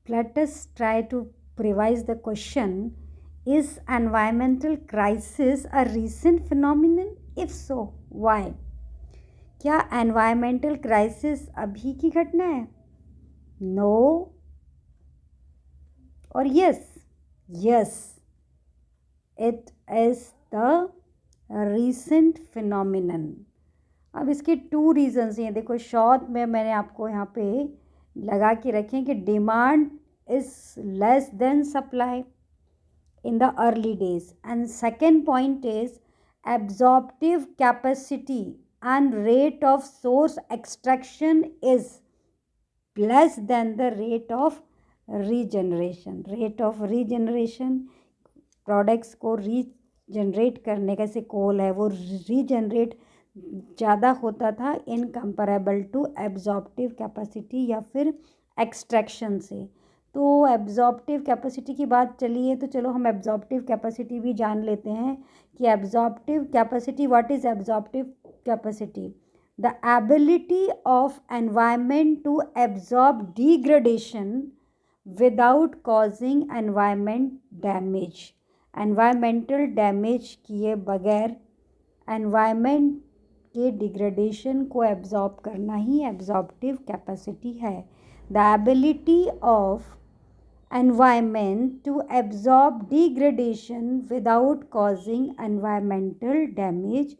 let us try to revise the question. Is environmental crisis a recent phenomenon? If so, why? क्या environmental crisis अभी की घटना है? No or yes? Yes, it is the recent phenomenon. अब इसके 2 reasons हैं. देखो short में मैंने आपको यहाँ पे लगा के रखें कि demand is less than supply in the early days, and second point is absorptive capacity and rate of source extraction is less than the rate of regeneration products को रीजनरेट करने का, जैसे कोल है वो रीजनरेट ज़्यादा होता था इन कंपेरेबल टू एब्जॉर्प्टिव कैपेसिटी या फिर एक्सट्रैक्शन से. तो एब्जॉर्प्टिव कैपेसिटी की बात चली है तो चलो हम एब्जॉर्प्टिव कैपेसिटी भी जान लेते हैं कि absorptive capacity, what is absorptive capacity? The ability of environment to absorb degradation without causing environment damage. Environmental damage किए बगैर एनवायरनमेंट के डिग्रेडेशन को एब्जॉर्ब करना ही एब्जॉर्प्टिव कैपेसिटी है. The ability of environment to absorb degradation without causing environmental damage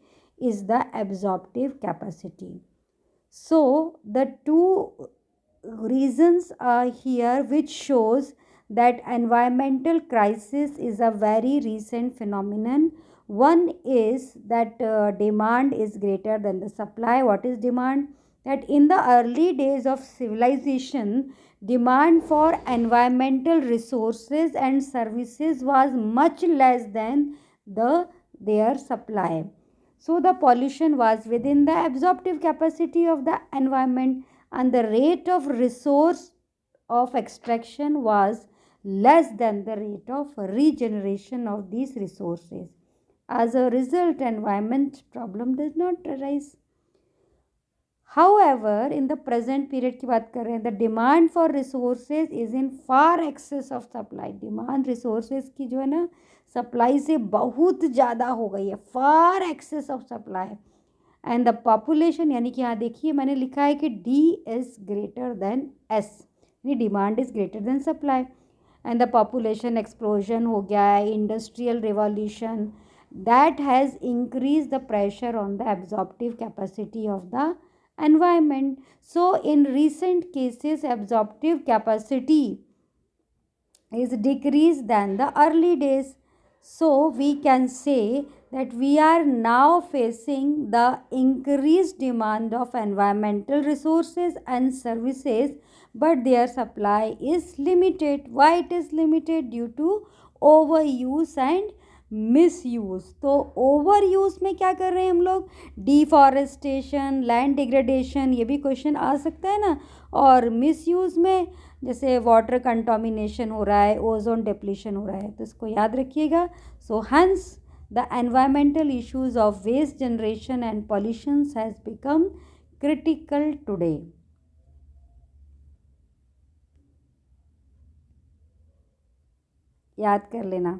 is the absorptive capacity. So the two reasons are here which shows that environmental crisis is a very recent phenomenon. One is that demand is greater than the supply. What is demand? That in the early days of civilization, demand for environmental resources and services was much less than their supply. So the pollution was within the absorptive capacity of the environment, and the rate of resource of extraction was less than the rate of regeneration of these resources. As a result, environment problem does not arise. However, in the present period की बात कर रहे हैं, the demand for resources is in far excess of supply. Demand resources की जो है ना supply से बहुत ज़्यादा हो गई है, far excess of supply. And the population, यानी कि यहाँ देखिए मैंने लिखा है कि D is greater than S, यानी demand is greater than supply. And the population explosion हो गया है, industrial revolution, that has increased the pressure on the absorptive capacity of the environment. So in recent cases absorptive capacity is decreased than the early days. So we can say that we are now facing the increased demand of environmental resources and services, but their supply is limited. Why it is limited? Due to overuse and misuse. तो over use में क्या कर रहे हैं हम लोग? Deforestation, land degradation, ये भी क्वेश्चन आ सकता है ना. और मिसयूज़ में जैसे वाटर कंटामिनेशन हो रहा है, ओजोन डिप्लीशन हो रहा है, तो इसको याद रखिएगा. So hence the environmental issues of waste generation and pollution has become critical today. याद कर लेना.